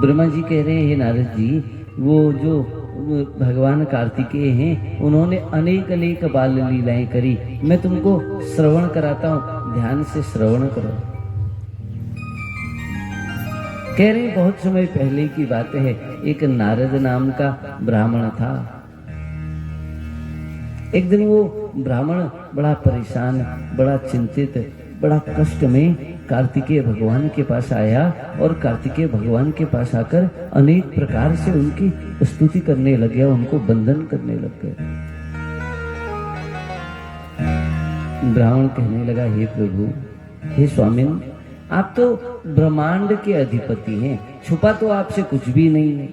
ब्रह्मा जी कह रहे हैं, हे नारद जी, वो जो भगवान कार्तिकेय हैं, उन्होंने अनेक अनेक बाल लीलाएं करी, मैं तुमको श्रवण कराता हूं, ध्यान से श्रवण करो। कह रहे बहुत समय पहले की बात है, एक नारद नाम का ब्राह्मण था। एक दिन वो ब्राह्मण बड़ा परेशान, बड़ा चिंतित, बड़ा कष्ट में कार्तिकेय भगवान के पास आया और कार्तिकेय भगवान के पास आकर अनेक प्रकार से उनकी स्तुति करने लग गया, उनको वंदन करने लग गया। ब्राह्मण कहने लगा, हे प्रभु, हे स्वामिन, आप तो ब्रह्मांड के अधिपति हैं, छुपा तो आपसे कुछ भी नहीं है।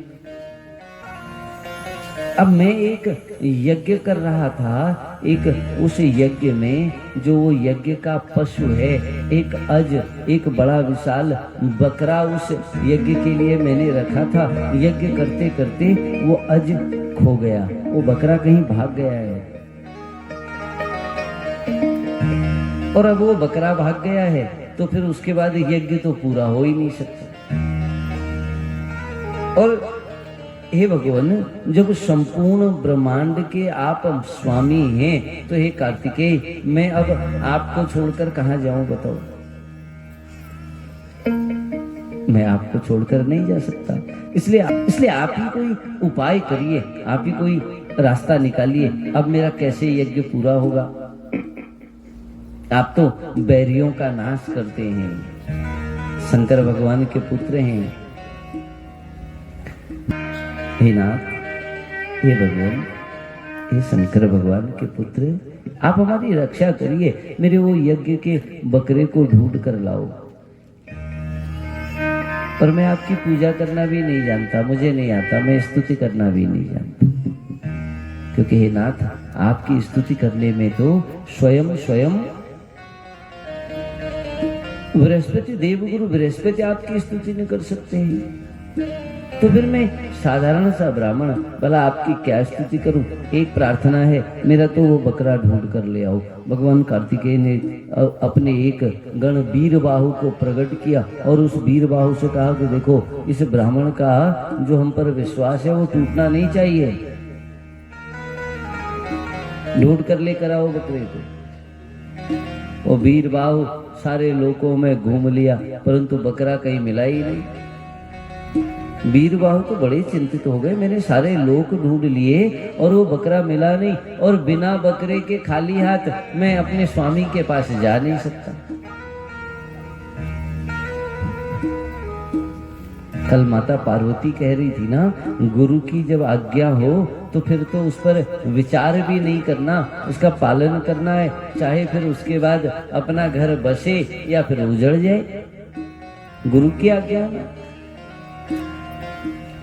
अब मैं एक यज्ञ कर रहा था, एक उस यज्ञ में जो वो यज्ञ का पशु है, एक अज, एक बड़ा विशाल बकरा उस यज्ञ के लिए मैंने रखा था। यज्ञ करते करते वो अज खो गया, वो बकरा कहीं भाग गया है और अब वो बकरा भाग गया है, तो फिर उसके बाद यज्ञ तो पूरा हो ही नहीं सकता। और हे भगवान, जब संपूर्ण ब्रह्मांड के आप स्वामी हैं, तो हे कार्तिकेय, मैं अब आपको छोड़कर कहां जाऊं बताओ? मैं आपको छोड़कर नहीं जा सकता, इसलिए आप ही कोई उपाय करिए, आप ही कोई रास्ता निकालिए। अब मेरा कैसे यज्ञ पूरा होगा? आप तो बैरियों का नाश करते हैं, शंकर भगवान के पुत्र हैं। हे नाथ, हे भगवान, हे शंकर भगवान के पुत्र, आप हमारी रक्षा करिए, मेरे वो यज्ञ के बकरे को ढूंढ कर लाओ। पर मैं आपकी पूजा करना भी नहीं जानता, मुझे नहीं आता, मैं स्तुति करना भी नहीं जानता, क्योंकि हे नाथ, आपकी स्तुति करने में तो स्वयं बृहस्पति, देवगुरु बृहस्पति आपकी स्तुति नहीं कर सकते हैं। तो फिर मैं साधारण सा ब्राह्मण भला आपकी क्या स्तुति करूं? एक प्रार्थना है, मेरा तो वो बकरा ढूंढ कर ले आओ। भगवान कार्तिकेय ने अपने एक गण वीरबाहु को प्रकट किया और उस वीरबाहु से कहा कि देखो, इस ब्राह्मण का जो हम पर विश्वास है वो टूटना नहीं चाहिए, ढूंढ कर लेकर आओ बकरे को। वो वीरबाहु सारे लोकों में घूम लिया, परंतु बकरा कहीं मिला ही नहीं। वीरबाहु तो बड़े चिंतित हो गए, मैंने सारे लोक ढूंढ लिए और वो बकरा मिला नहीं, और बिना बकरे के खाली हाथ मैं अपने स्वामी के पास जा नहीं सकता। कल माता पार्वती कह रही थी ना, गुरु की जब आज्ञा हो तो फिर तो उस पर विचार भी नहीं करना, उसका पालन करना है, चाहे फिर उसके बाद अपना घर बसे या फिर उजड़ जाए। गुरु की आज्ञा में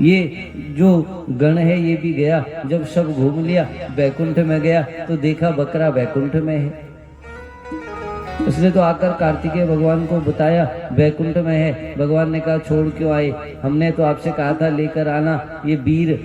ये जो गण है ये भी गया, जब सब घूम लिया, बैकुंठ में गया तो देखा बकरा बैकुंठ में है। इसलिए तो आकर कार्तिकेय भगवान को बताया, बैकुंठ में है। भगवान ने कहा, छोड़ क्यों आए? हमने तो आपसे कहा था लेकर आना। ये वीर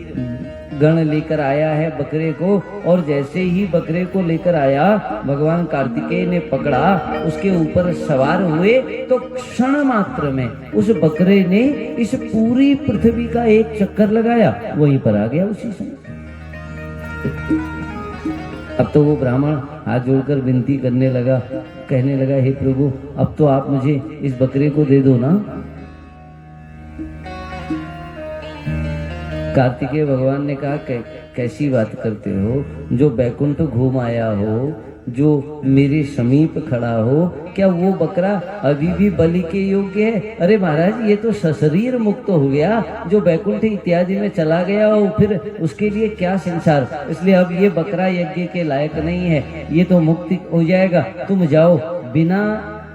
गण लेकर आया है बकरे को, और जैसे ही बकरे को लेकर आया, भगवान कार्तिकेय ने पकड़ा, उसके ऊपर सवार हुए, तो क्षण मात्र में उस बकरे ने इस पूरी पृथ्वी का एक चक्कर लगाया, वहीं पर आ गया उसी समय। अब तो वो ब्राह्मण हाथ जोड़कर विनती करने लगा, कहने लगा, हे प्रभु, अब तो आप मुझे इस बकरे को दे दो ना। कार्तिकेय भगवान ने कहा, कैसी बात करते हो? जो बैकुंठ घूम आया हो, जो मेरे समीप खड़ा हो, क्या वो बकरा अभी भी बलि के योग्य है? अरे महाराज, ये तो सशरीर मुक्त हो गया, जो बैकुंठ इत्यादि में चला गया हो, फिर उसके लिए क्या संसार। इसलिए अब ये बकरा यज्ञ के लायक नहीं है, ये तो मुक्ति हो जाएगा। तुम जाओ, बिना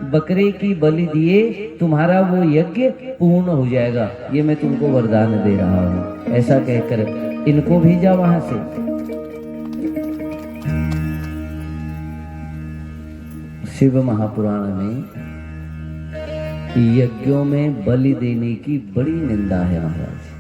बकरे की बलि दिए तुम्हारा वो यज्ञ पूर्ण हो जाएगा, ये मैं तुमको वरदान दे रहा हूँ। ऐसा कहकर इनको भेजा वहां से। शिव महापुराण में यज्ञों में बलि देने की बड़ी निंदा है महाराज।